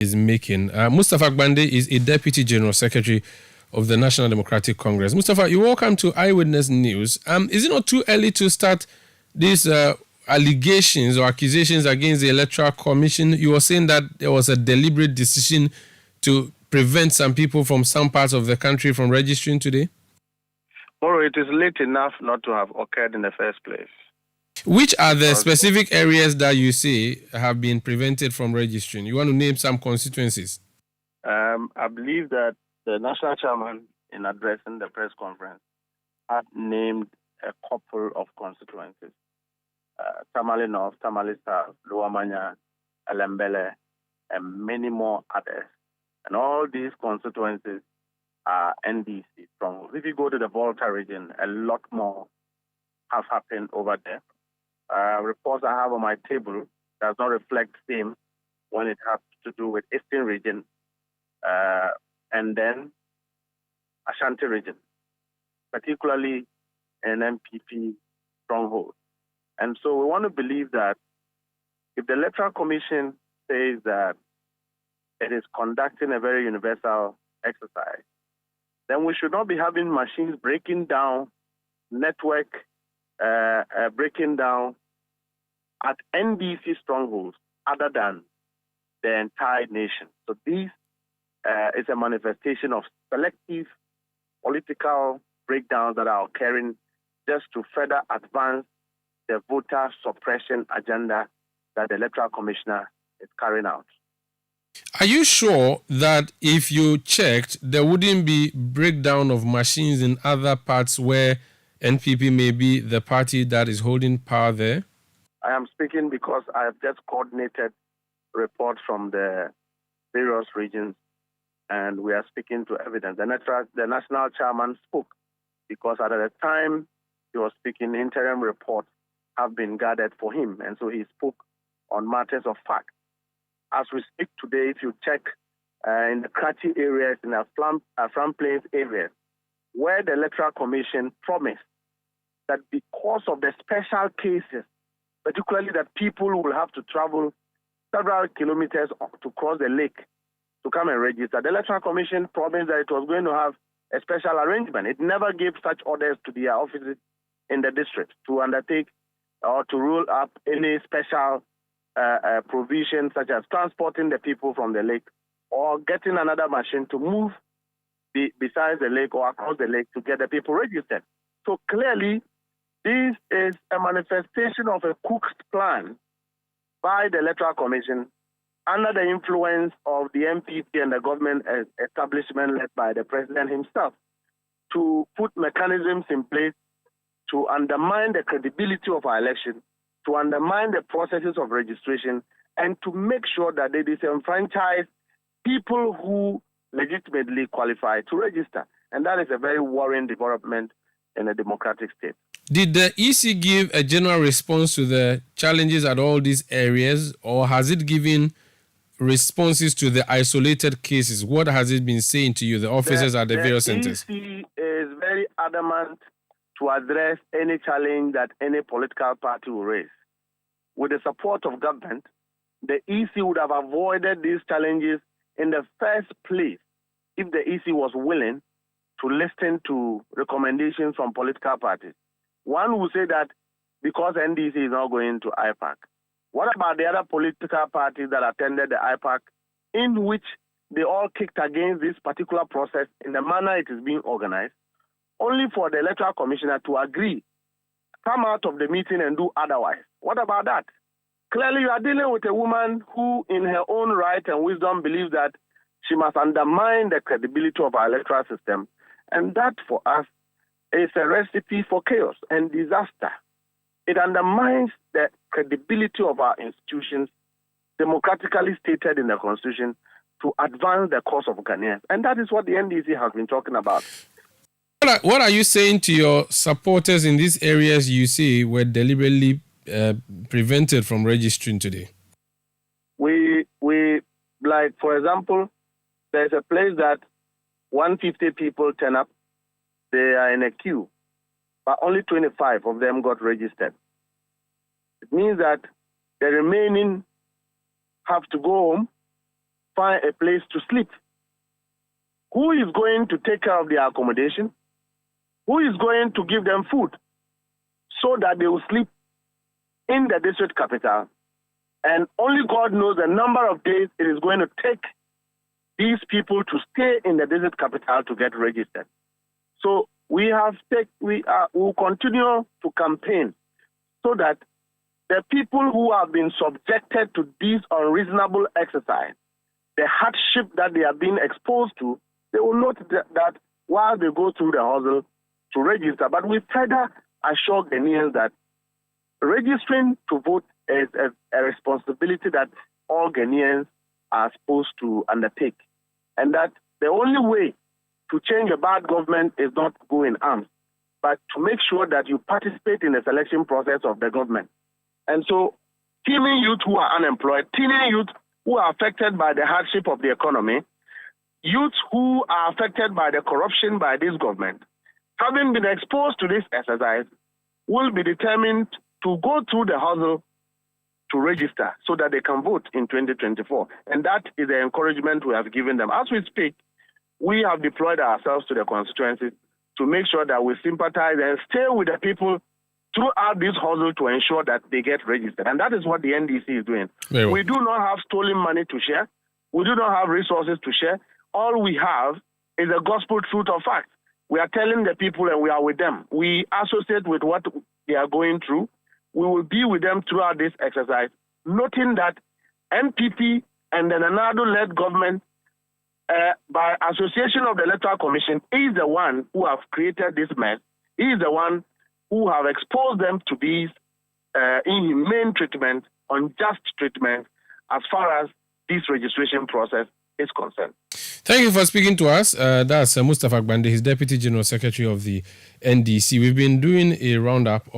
is making. Mustafa Gbande is a Deputy General Secretary of the National Democratic Congress. Mustafa, you're welcome to Eyewitness News. Is it not too early to start these allegations or accusations against the Electoral Commission? You were saying that there was a deliberate decision to prevent some people from some parts of the country from registering today? Or it is late enough not to have occurred in the first place. Which are the specific areas that you say have been prevented from registering? You want to name some constituencies? I believe that the national chairman, in addressing the press conference, had named a couple of constituencies. Tamale North, Tamale South, Lower Manya, Alembele, and many more others. And all these constituencies are NDC strongholds. If you go to the Volta region, a lot more have happened over there. Reports I have on my table does not reflect same when it has to do with Eastern region and then Ashanti region, particularly an MPP stronghold. And so we want to believe that if the Electoral Commission says that it is conducting a very universal exercise, then we should not be having machines breaking down, network breaking down at NDC strongholds other than the entire nation. So this is a manifestation of selective political breakdowns that are occurring just to further advance the voter suppression agenda that the Electoral Commissioner is carrying out. Are you sure that if you checked, there wouldn't be breakdown of machines in other parts where NPP may be the party that is holding power there? I am speaking because I have just coordinated reports from the various regions, and we are speaking to evidence. The national chairman spoke because at the time he was speaking, interim reports have been gathered for him, and so he spoke on matters of fact. As we speak today, if you check in the Krati areas, in the Afram Plains areas, where the Electoral Commission promised that because of the special cases, particularly that people will have to travel several kilometers to cross the lake to come and register, the Electoral Commission promised that it was going to have a special arrangement. It never gave such orders to their offices in the district to undertake or to rule up any special provision, such as transporting the people from the lake or getting another machine to move besides the lake or across the lake to get the people registered. So clearly, this is a manifestation of a cooked plan by the Electoral Commission under the influence of the MPP and the government establishment led by the president himself to put mechanisms in place to undermine the credibility of our election, to undermine the processes of registration, and to make sure that they disenfranchise people who legitimately qualify to register. And that is a very worrying development in a democratic state. Did the EC give a general response to the challenges at all these areas, or has it given responses to the isolated cases? What has it been saying to you, the officers at the various centers? The EC is very adamant to address any challenge that any political party will raise. With the support of government, the EC would have avoided these challenges in the first place if the EC was willing to listen to recommendations from political parties. One would say that because NDC is not going to IPAC, what about the other political parties that attended the IPAC, in which they all kicked against this particular process in the manner it is being organized, only for the Electoral Commissioner to agree, come out of the meeting and do otherwise? What about that? Clearly, you are dealing with a woman who, in her own right and wisdom, believes that she must undermine the credibility of our electoral system. And that, for us, is a recipe for chaos and disaster. It undermines the credibility of our institutions, democratically stated in the Constitution, to advance the cause of Ghanaians. And that is what the NDC has been talking about. What are you saying to your supporters in these areas you say were deliberately prevented from registering today? We like, for example, there's a place that 150 people turn up. They are in a queue, but only 25 of them got registered. It means that the remaining have to go home find a place to sleep? Who is going to take care of their accommodation? Who is going to give them food so that they will sleep in the district capital? And only God knows the number of days it is going to take these people to stay in the district capital to get registered. So we will continue to campaign so that the people who have been subjected to this unreasonable exercise, the hardship that they are being exposed to, they will note that while they go through the hustle to register. But we further assure Ghanaians that registering to vote is a responsibility that all Ghanaians are supposed to undertake. And that the only way to change a bad government is not to go in arms, but to make sure that you participate in the selection process of the government. And so, teeming youth who are unemployed, teenage youth who are affected by the hardship of the economy, youth who are affected by the corruption by this government, having been exposed to this exercise, will be determined to go through the hustle to register so that they can vote in 2024. And that is the encouragement we have given them. As we speak, we have deployed ourselves to the constituencies to make sure that we sympathize and stay with the people throughout this hustle to ensure that they get registered. And that is what the NDC is doing. Well. We do not have stolen money to share. We do not have resources to share. All we have is a gospel truth of fact. We are telling the people and we are with them. We associate with what they are going through. We will be with them throughout this exercise, noting that NPP and the Nanado-led government, by association of the Electoral Commission, is the one who have created this mess. He is the one who have exposed them to these inhumane treatment, unjust treatment, as far as this registration process is concerned. Thank you for speaking to us. That's Mustafa Gbande, his Deputy General Secretary of the NDC. We've been doing a roundup of